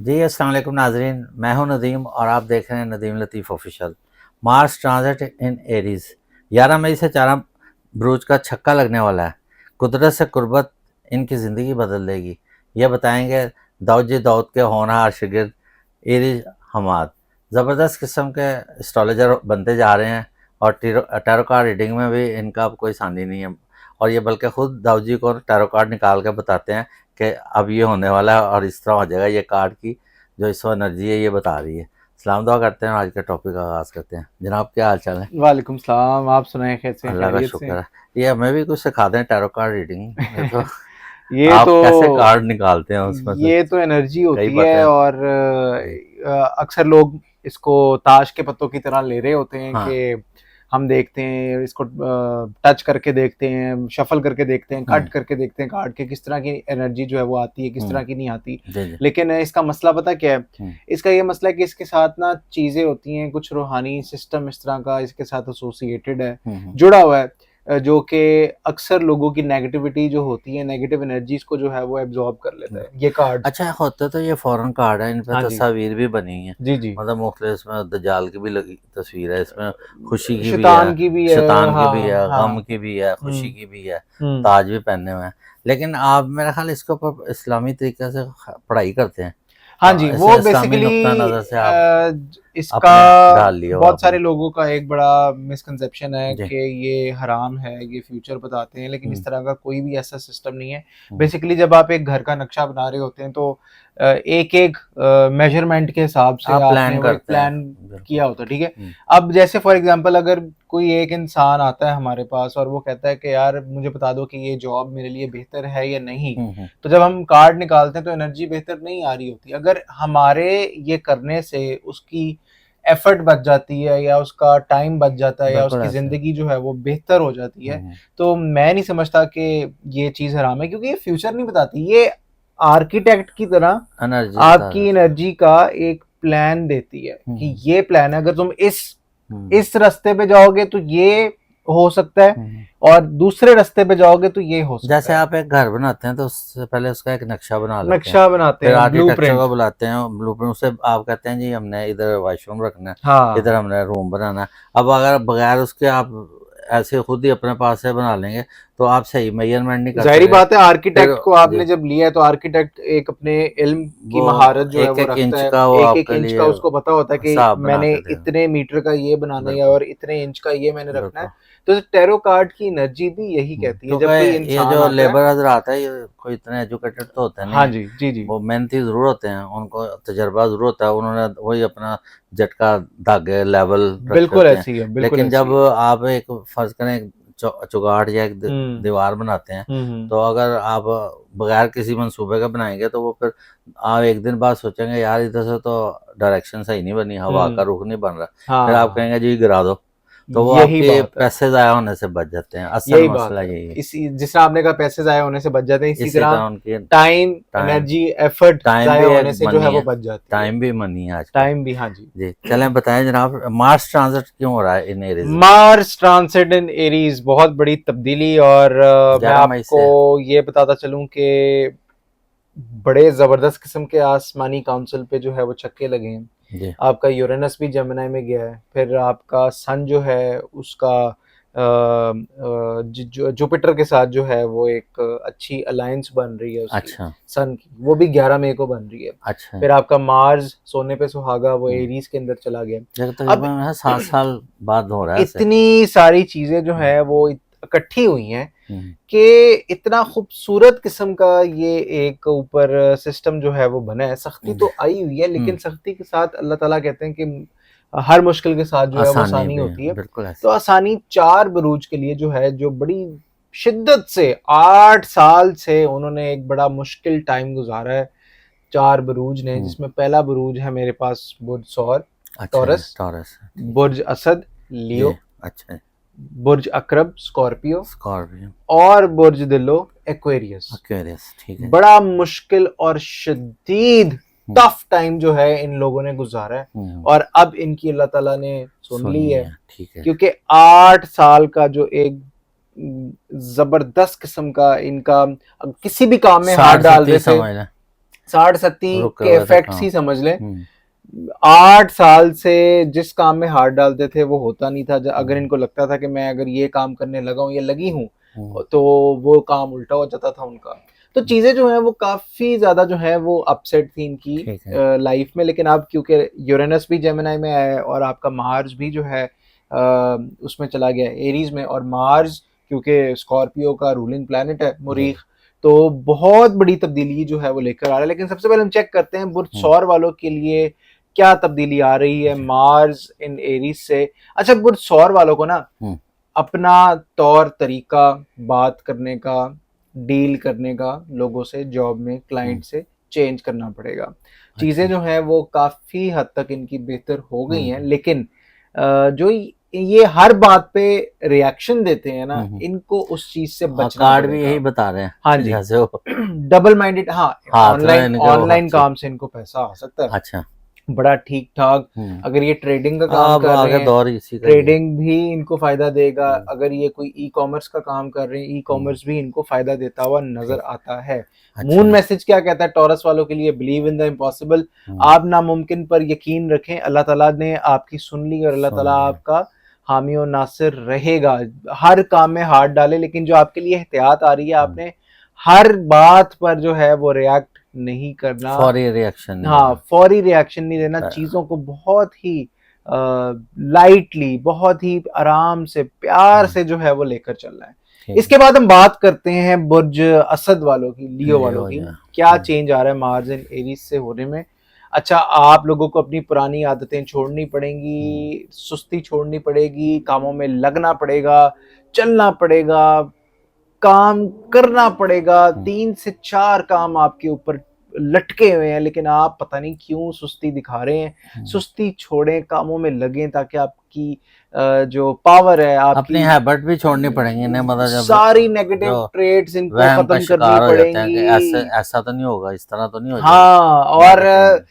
जी अस्सलाम वालेकुम नाजरीन, मैं हूं नदीम और आप देख रहे हैं Nadeem Latif official. Mars transit in Aries 11 मई से 4 बुरूज का छक्का लगने वाला है। कुदरत से कुर्बत इनकी ज़िंदगी बदल देगी, यह बताएंगे दाऊद दाऊद के होनहार शिगिर्द एरीज हमाद। ज़बरदस्त किस्म के एस्ट्रोलॉजर बनते जा रहे हैं और टैरो कार्ड रीडिंग में भी इनका अब कोई सानी नहीं है, और ये बल्कि खुद दाऊद जी को टैरो कार्ड निकाल के बताते हैं कि अब ये होने वाला है और इस तरह हो जाएगा। ये कार्ड की जो इस वक्त एनर्जी है ये बता रही है। सलाम दुआ करते हैं और आज के टॉपिक का आगाज़ करते हैं। जनाब क्या हाल चाल है? वालेकुम सलाम। आप सुनाए कैसे हैं? अल्लाह का खैरियत से? शुक्र है। ये हमें भी कुछ सिखा दें टैरो कार्ड रीडिंग में तो। ये तो आप कैसे कार्ड निकालते हैं उसमें से? ये तो एनर्जी कई होती पता है है और जी। अक्सर लोग इसको ताश के पत्तों की तरह ले रहे होते हैं हाँ। कि हम देखते हैं इसको, टच करके देखते हैं, शफल करके देखते हैं, कट हम्म। करके देखते हैं कार्ड के किस तरह की एनर्जी जो है वो आती है, किस तरह की नहीं आती। जी जी। लेकिन इसका मसला पता क्या है? हम्म। इसका ये मसला है कि इसके साथ ना चीज़ें होती हैं, कुछ रूहानी सिस्टम इस तरह का इसके साथ एसोसिएटेड है, जुड़ा हुआ है, जो कि अक्सर लोगों की नेगेटिविटी जो होती है, नेगेटिव एनर्जीज को जो है वो एब्जॉर्ब कर लेता है ये कार्ड्स। अच्छा होते तो ये फॉरेन कार्ड है, इन पे हाँ जी। तस्वीर भी बनी है। जी जी। मतलब मुख्तलिफ इसमें दज्जाल की भी लगी तस्वीर है, इसमें खुशी की भी है, शैतान की भी है। शैतान की भी है, हाँ गम हाँ। की भी है, खुशी हम्म की भी है, हम्म। ताज भी पहने हुए हैं। लेकिन आप मेरा ख्याल इसके ऊपर इस्लामी तरीके से पढ़ाई करते हैं, हाँ जी, ऐसे वो इस्लामी बेसिकली नुक्ता नज़र से आप इसका अपने ढाल लिया हो बहुत आपने। सारे लोगों का एक बड़ा मिसकंसेप्शन है जी। कि ये हराम है, ये फ्यूचर बताते हैं, लेकिन हम्म। इस तरह का कोई भी ऐसा सिस्टम नहीं है। हम्म। बेसिकली जब आप एक घर का नक्शा बना रहे होते हैं तो एक एक मेजरमेंट के हिसाब से आप आपने प्लान वो एक करते हैं। प्लान बिल्कुल। किया होता है, ठीक है। हम्म। अब जैसे फॉर एग्जांपल अगर कोई एक इंसान आता है हमारे पास और वो कहता है कि यार मुझे बता दो कि ये जॉब मेरे लिए बेहतर है या नहीं, हम्म। तो जब हम कार्ड निकालते हैं तो एनर्जी बेहतर नहीं आ रही होती। अगर हमारे ये करने से उसकी एफर्ट बच जाती है या उसका टाइम बच जाता है या बिल्कुल उसकी ऐसे। जिंदगी जो है वो बेहतर हो जाती है, हम्म। तो मैं नहीं समझता कि ये चीज हराम है, क्योंकि ये फ्यूचर नहीं बताती। ये आर्किटेक्ट की तरह एनर्जी बता आपकी देते हैं। एनर्जी का एक प्लान देती है कि हम्म। ये प्लान है, अगर तुम हम्म। इस रास्ते पे जाओगे तो ये हो सकता है, हम्म। और दूसरे रास्ते पे जाओगे तो ये हो सकता जैसे है। आप एक घर बनाते हैं तो उससे पहले उसका एक नक्शा बना लेते हैं, नक्शा बनाते फिर हैं, आर्किटेक्चर ब्लूप्रिंट। को बुलाते हैं, ब्लूप्रिंट उससे आप कहते हैं जी हमने इधर वॉशरूम रखना है, इधर हाँ, हमने रूम बनाना है। अब अगर बगैर उसके आप ऐसे खुद ही अपने पास से बना लेंगे तो आप सही मेजरमेंट नहीं कर जाहिर सकेंगे। बात है, फिर आर्किटेक्ट को जी, आपने जब लिया है तो आर्किटेक्ट एक अपने इल्म की वो महारत जो है एक वो एक रखता इंच है। का वो एक एक आपके इंच का लिए उसको पता होता है कि हिसाब बना मैंने के देगा। इतने मीटर का ये बनाना है बिल्कुल। और इतने इंच का ये मैंने रखना है। बिल्कुल। तो टैरो कार्ड की एनर्जी भी यही कहती है, जब कोई क्योंकि ये इंसान जो आता है। लेबर हजरात है ये कोई इतने एजुकेटेड तो होते नहीं हाँ है, जी, जी जी। वो मेहनती ज़रूर होते हैं, उनको तजर्बा ज़रूर होता है, उन्होंने वही अपना झटका धागे लेवल रखे बिल्कुल होते हैं। ऐसी है, बिल्कुल लेकिन जब ऐसी है। आप एक फ़र्ज़ करें एक चुगाड़ या एक हम्म दीवार बनाते हैं, हम्म। तो अगर आप बगैर किसी मंसूबे का बनाएंगे तो वो फिर आप एक दिन बाद सोचेंगे यार इधर से तो डायरेक्शन सही नहीं बनी, हवा का हम्म। रुख नहीं बन रहा। फिर आप हाँ, कहेंगे जी गिरा दो, तो वो यही आपके बात है, पैसे ज़ाया होने से बच जाते हैं। असल यही बात मसला है। यही है। इसी जिस तरह आपने कहा पैसे जाया होने से बच जाते हैं, इसी इसी तरह तरह उनकी time, time energy, effort time जाया भी एक होने से जो है मनी वो है। बच जाती है। टाइम भी मनी है आजकल। टाइम भी, हाँ जी। जी चलें बताएं जनाब, मार्स ट्रांजिट क्यों हो रहा है इन एरीज में? मार्स ट्रांसिट इन एरीज बहुत बड़ी तब्दीली, और मैं 11 मई आपको से। ये बताता चलूं कि बड़े जबरदस्त किस्म के आसमानी काउंसिल पे जो है वो छक्के लगे हैं। जी। आपका यूरेनस भी जमुनाई में गया है, फिर आपका सन जो है उसका जुपिटर के साथ जो है वो एक अच्छी अलायंस बन रही है उसकी, अच्छा। सन की, वो भी 11 मई को बन रही है। अच्छा। फिर आपका मार्स सोने पे सुहागा वो हम्म। एरीज के अंदर चला गया। ये अब तकरीबन है 7 साल बाद हो रहा है ऐसे। इतनी सारी चीजें जो हम्म। है वो इकट्ठी हुई हैं हम्म। कि इतना खूबसूरत किस्म का ये एक ऊपर सिस्टम जो है वो बना है। सख्ती जी। तो आई हुई है, लेकिन हम्म। सख्ती के साथ अल्लाह ताला कहते हैं कि हर मुश्किल के साथ जो है वो आसानी आसानी भी होती है। बिल्कुल तो ऐसे। आसानी 4 बरूज के लिए जो है, जो बड़ी शिद्दत से 8 साल से उन्होंने एक बड़ा मुश्किल टाइम गुजारा है 4 बरूज ने, हम्म। जिसमें पहला बरूज है मेरे पास बुर्ज सौर, अच्छा जी, टॉरस, टॉरस। ठीक है। बुर्ज असद, जी। लियो, अच्छा जी। बुर्ज अक्रब, स्कॉर्पियो, स्कॉर्पियो। और बुर्ज दिलो, एक्वेरियस। एक्वेरियस। ठीक है। बड़ा मुश्किल और शदीद हम्म। टफ टाइम जो है इन लोगों ने गुजारा है, हम्म। और अब इनकी अल्लाह ताला ने सुन ली सुनी है। है, ठीक है। क्योंकि 8 साल का जो एक जबरदस्त किस्म का इनका, किसी भी काम में हाथ 60 डाल रहे फीसदी थे। समझ लें। 60-70 रुके के हुए थे इफेक्ट्स काम। ही समझ लें। 8 साल से जिस काम में हाथ डालते थे वो होता नहीं था। अगर इनको लगता था कि मैं अगर ये काम करने लगा हूँ या लगी हूँ तो वो काम उल्टा हो जाता था उनका। तो चीजें जो है वो काफी ज्यादा जो है वो अपसेट थी इनकी ठीक है। लाइफ में। लेकिन अब क्योंकि यूरेनस भी जेमिनी में है और आपका मार्स भी जो है उसमें चला गया एरीज में, और मार्स क्योंकि स्कॉर्पियो का रूलिंग प्लैनेट है मुरीख, तो बहुत बड़ी तब्दीली जो है वो लेकर आ रहा है। लेकिन सबसे पहले हम चेक करते हैं बुर्ज सौर वालों के लिए क्या तब्दीली आ रही है मार्स इन एरीज से। अच्छा, बुर्ज सौर वालों को ना अपना तौर तरीका बात करने का, डील करने का, लोगों से, जॉब में, क्लाइंट से चेंज करना पड़ेगा। चीजें जो हैं वो काफी हद तक इनकी बेहतर हो गई हैं। लेकिन जो ये हर बात पे रिएक्शन देते हैं ना, इनको उस चीज से बचना कार्ड भी पड़ेगा। यही बता रहे हैं। हाँ जी, जैसे वो डबल माइंडेड। हाँ, हाथ में इनके वो ऑनलाइन हर काम से इनको पैसा आ सकता है अच्छा बड़ा ठीक ठाक। अगर ये ट्रेडिंग का काम अब कर रहे आगे हैं, दौर इसी का ही है। ट्रेडिंग भी इनको फायदा देगा। अगर ये कोई ई कॉमर्स का काम कर रहे हैं, ई कॉमर्स भी इनको फायदा देता हुआ नजर आता है। मून मैसेज क्या कहता है टॉरस वालों के लिए? Believe in the impossible. आप नामुमकिन पर यकीन रखें। अल्लाह ताला ने आपकी सुन ली और अल्लाह ताला आपका हामी और नासिर रहेगा। हर काम में हाथ डाले, लेकिन जो आपके लिए एहतियात आ रही है, आपने हर बात पर जो है वो रिएक्ट नहीं करना, फौरी रिएक्शन नहीं हाँ, फौरी रिएक्शन नहीं देना। चीजों को बहुत ही लाइटली, बहुत ही आराम से, प्यार से जो है वो लेकर चलना है। इसके बाद हम बात करते हैं बुर्ज असद वालों की, लियो वालों की। क्या चेंज आ रहा है मार्स इन एरीज से होने में? अच्छा, आप लोगों को अपनी पुरानी आदतें छोड़नी पड़ेंगी, सुस्ती छोड़नी पड़ेगी, कामों में लगना पड़ेगा, चलना पड़ेगा, काम करना पड़ेगा। 3 से 4 काम आपके ऊपर लटके हुए हैं, लेकिन आप पता नहीं क्यों सुस्ती दिखा रहे हैं। सुस्ती छोड़ें, कामों में लगें, ताकि आपकी जो पावर है, आपकी अपनी हैबिट भी छोड़नी पड़ेंगी ना, मतलब जब सारी नेगेटिव ट्रेड्स इनको वहम का खत्म शिकार करनी हो जाते हैं कि पड़ेंगी। ऐसा तो नहीं होगा, इस तरह तो नहीं हो जाएगा। हाँ, और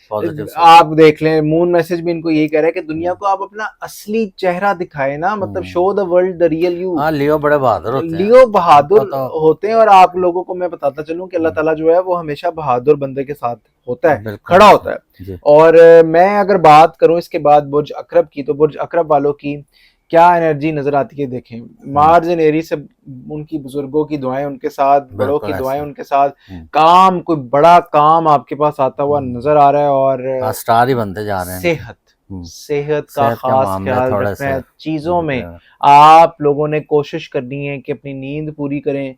पॉजिटिव आप देख लें मून मैसेज भी इनको यही कह रहा है कि दुनिया को आप अपना असली चेहरा दिखाए ना, मतलब show the world the real you. हाँ, लियो बड़े बहादुर होते हैं। लियो बहादुर होते हैं, और आप लोगों को मैं बताता चलूं कि अल्लाह ताला जो है वो हमेशा बहादुर बंदे के साथ होता है, खड़ा होता है। और मैं अगर बात करूं इसके बाद बुर्ज अकरब की, तो बुर्ज अकरब वालों की क्या एनर्जी नजर आती है देखें। मार्स इन एरीज से उनकी बुजुर्गों की दुआएं उनके साथ, बड़ों की दुआएं उनके साथ, काम, कोई बड़ा काम आपके पास आता हुआ नजर आ रहा है। और स्टार ही बनते जा रहे हैं। सेहत का खास ख्याल रखना है। चीजों में आप लोगों ने कोशिश करनी है कि अपनी नींद पूरी करें।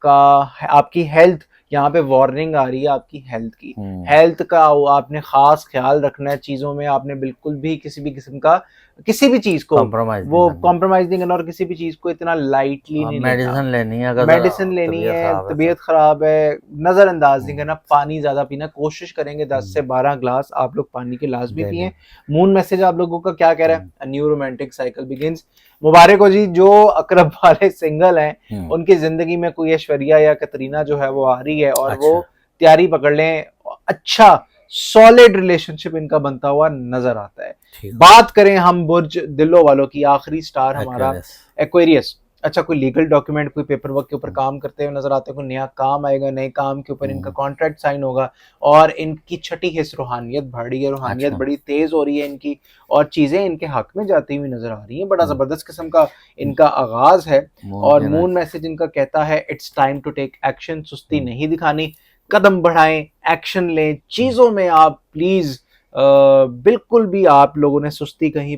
आपकी हेल्थ, यहाँ पे वार्निंग आ रही है आपकी हेल्थ की। हेल्थ का आपने खास ख्याल रखना है। चीजों में आपने बिल्कुल भी किसी भी किस्म का, किसी भी चीज को कॉम्प्रोमाइज नहीं करना, और किसी भी चीज को इतना लाइटली नहीं लेना। मेडिसिन लेनी है, अगर मेडिसिन लेनी है, तबीयत खराब है, नजरअंदाज नहीं करना। पानी ज्यादा पीना, कोशिश करेंगे 10 से 12 ग्लास आप लोग पानी के लाजमी पिए। मून मैसेज आप लोगों का क्या कह रहा है? A new romantic cycle begins. मुबारक हो जी, जो अकरब वाले सिंगल हैं उनकी जिंदगी में कोई ऐश्वर्या या कतरीना जो है वो आ रही है, और वो तैयारी पकड़ लें। अच्छा सॉलिड रिलेशनशिप इनका बनता हुआ नजर आता है। बात करें हम बुर्ज दिलो वालों की, आखिरी स्टार हमारा एक्वेरियस। अच्छा, कोई लीगल डॉक्यूमेंट, कोई पेपर वर्क के ऊपर काम करते हुए नजर आते हैं, कोई नया काम आएगा, नए काम के ऊपर इनका कॉन्ट्रैक्ट साइन होगा, और इनकी छठी हिस्स रूहानियत बढ़ी है, रूहानियत बड़ी तेज हो रही है इनकी, और चीजें इनके हक में जाती हुई नजर आ रही हैं। बड़ा जबरदस्त किस्म का इनका आगाज है। और मून मैसेज इनका कहता है it's time to take action. सुस्ती नहीं दिखानी, कदम बढ़ाएं, एक्शन लें। चीजों में आप प्लीज बिल्कुल भी आप लोगों ने सुस्ती कहीं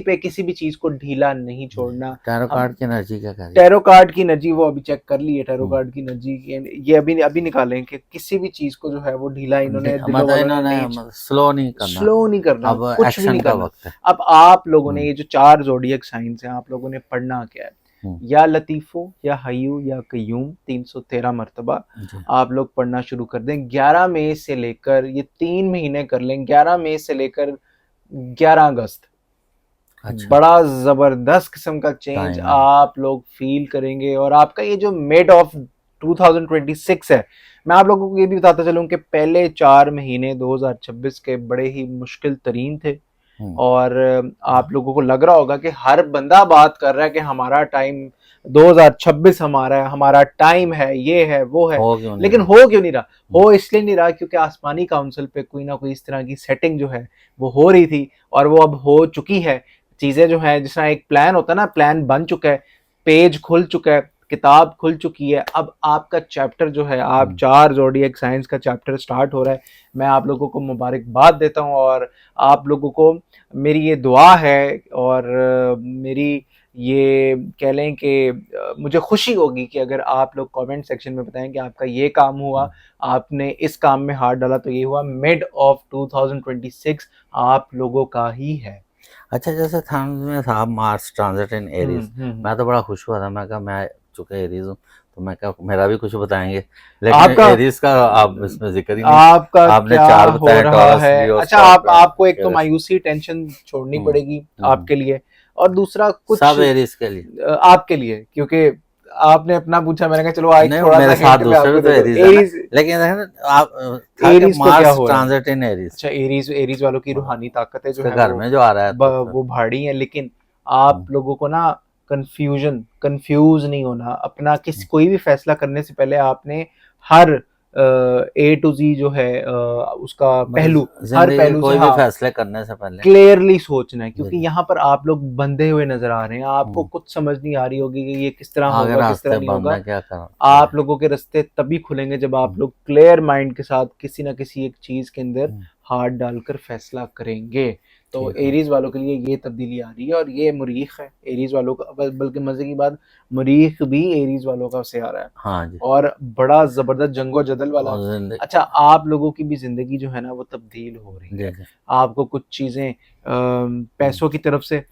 पे किसी भी चीज को ढीला नहीं छोड़ना। टैरो कार्ड की एनर्जी क्या कह रही है? टैरो कार्ड की एनर्जी वो अभी चेक कर ली है। टैरो कार्ड की एनर्जी ये अभी निकालें कि किसी भी चीज को जो है वो ढीला इन्होंने स्लो नहीं करना, अब कुछ भी नहीं करना। वक्त है। अब आप लोगों ने ये जो 4 ज़ोडिएक साइंस हैं, आप लोगों ने पढ़ना क्या है? या लतीफो, या हयू, या कयूम, 313 मरतबा आप लोग पढ़ना शुरू कर दें। 11 मई से लेकर, ये 3 महीने कर लें, 11 मई से लेकर 11 अगस्त। बड़ा जबरदस्त किस्म का चेंज आप लोग फील करेंगे। और आपका ये जो मिड ऑफ 2026 है, मैं आप लोगों को ये भी बताता चलूं कि पहले 4 महीने 2026 के बड़े ही मुश्किल तरीन थे। और आप लोगों को लग रहा होगा कि हर बंदा बात कर रहा है कि हमारा टाइम 2026 हमारा टाइम है, ये है वो है, हो क्यों नहीं लेकिन रहा? हो क्यों नहीं रहा? हो इसलिए नहीं रहा क्योंकि आसमानी काउंसिल पे कोई ना कोई इस तरह की सेटिंग जो है वो हो रही थी, और वो अब हो चुकी है। चीजें जो है, जिस तरह एक प्लान होता है ना, प्लान बन चुका है, पेज खुल चुका है, किताब खुल चुकी है। अब आपका चैप्टर जो है, आप 4 ज़ोडिएक साइंस का चैप्टर स्टार्ट हो रहा है। मैं आप लोगों को मुबारकबाद देता हूँ, और आप लोगों को मेरी ये दुआ है, और मेरी ये कह लें कि मुझे खुशी होगी कि अगर आप लोग कमेंट सेक्शन में बताएं कि आपका ये काम हुआ, आपने इस काम में हाथ डाला तो ये हुआ। मिड ऑफ 2026 आप लोगों का ही है। अच्छा, जैसे था में था मार्स ट्रांजिट इन एरीज, मैं तो बड़ा खुश हुआ था। मैं कहा मैं चूंकि एरीज हूँ तो मैं क्या मेरा भी कुछ बताएंगे, लेकिन आपका एरीज का आप इसमें जिक्र ही नहीं। आपका आपने क्या 4 हो बताए, रहा टॉरस, है? लियो, अच्छा, आपको एक तो स्कॉर्पियो, मायूसी, टेंशन छोड़नी हम्म पड़ेगी हम्म, आपके लिए, और दूसरा कुछ सब एरीज के लिए। आपके लिए, क्योंकि आपने अपना पूछा, मैंने कहा चलो आज नहीं, थोड़ा सा मेरे साथ हिंट मैं दूसरे भी आपको तो दे दूं। एरीज है ना, एरीज, लेकिन देखो ना आप था कि एरीज को क्या मार्स हो रहा है? ट्रांजिट इन एरीज, अच्छा, एरीज, एरीज वालों की रूहानी ताकतें जो उसके है घर में जो आ रहा है तो फिर वो भारी है। लेकिन आप लोगों को ना कंफ्यूज नहीं होना। अपना कोई भी फैसला करने से पहले आपने हर ए टू जी जो है उसका पहलू, मतलब हर जिंदगी के पहलू से, कोई भी हाँ, फैसले करने से पहले क्लियरली सोचना है, क्योंकि बिल्कुल, यहाँ पर आप लोग बंधे हुए नजर आ रहे हैं। आपको कुछ समझ नहीं आ रही होगी कि ये किस तरह आगे होगा, किस तरह रास्ते नहीं बंद होगा। है, क्या करा आप लोगों के रास्ते तभी खुलेंगे जब आप लोग क्लियर माइंड के साथ किसी ना किसी एक चीज के अंदर हाथ डालकर फैसला करेंगे। तो ठीक है। एरीज वालों के लिए ये तब्दीली आ रही है, और ये मरीख है एरीज वालों का। बल्कि मजे की बात, मरीख भी एरीज वालों का से आ रहा है, हाँ जी, और बड़ा जबरदस्त जंगो जदल वाला। और जिंदगी अच्छा, आप लोगों की भी जिंदगी जो है ना वो तब्दील हो रही जी है। जी आपको कुछ चीजें पैसों की तरफ से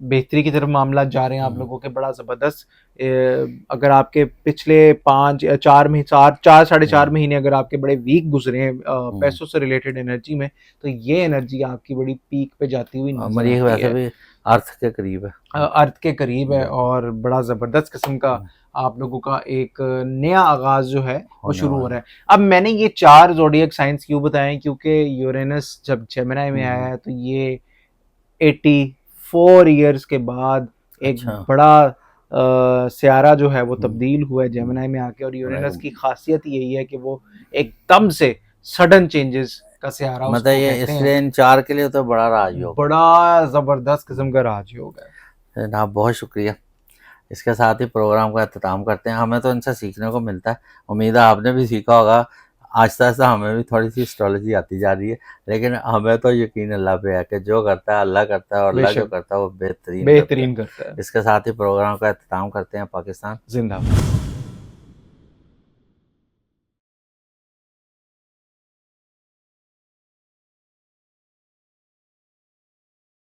बेहतरी की तरफ मामला जा रहे हैं आप लोगों के, बड़ा जबरदस्त। अगर आपके पिछले 4 साढ़े 4 महीने अगर आपके बड़े वीक गुजरे हैं पैसों से रिलेटेड एनर्जी में, तो ये एनर्जी आपकी बड़ी पीक पे जाती हुई नजर मरीख आती वैसे है। भी अर्थ के करीब है। अर्थ के करीब है, जी, और बड़ा जबरदस्त किस्म का आप लोगों का एक नया आगाज जो है वो होने शुरू हो वाला रहा है। अब मैंने ये 4 ज़ोडिएक साइंस क्यों बताएं, क्योंकि यूरेनस जब जेमिनी में आया है तो ये 84 ईयर्स के बाद एक अच्छा, बड़ा स्यारा जो है वो तब्दील हुआ है जेमिनी में आके। और यूरेनस राइट। की खासियत यही है कि वो एकदम से सडन चेंजेस का स्यारा मतलब उसको ये कहते हैं। इसलिए इन 4 के लिए तो बड़ा राजयोग है। बड़ा जबरदस्त किस्म का राजयोग है। जनाब बहुत शुक्रिया। इसके साथ ही प्रोग्राम का अख्ताम करते हैं। हमें तो इनसे सीखने को मिलता है, उम्मीद है आपने भी सीखा होगा। आहिस्ता आहिस्ता हमें भी थोड़ी सी एस्ट्रोलॉजी आती जा रही है, लेकिन हमें तो यकीन अल्लाह पे है कि जो करता है अल्लाह करता है, और अल्लाह जो बेशक करता है वो बेहतरीन करता है। बेहतरीन करता है। इसके साथ ही प्रोग्राम का अख्ताम करते हैं। पाकिस्तान जिंदाबाद।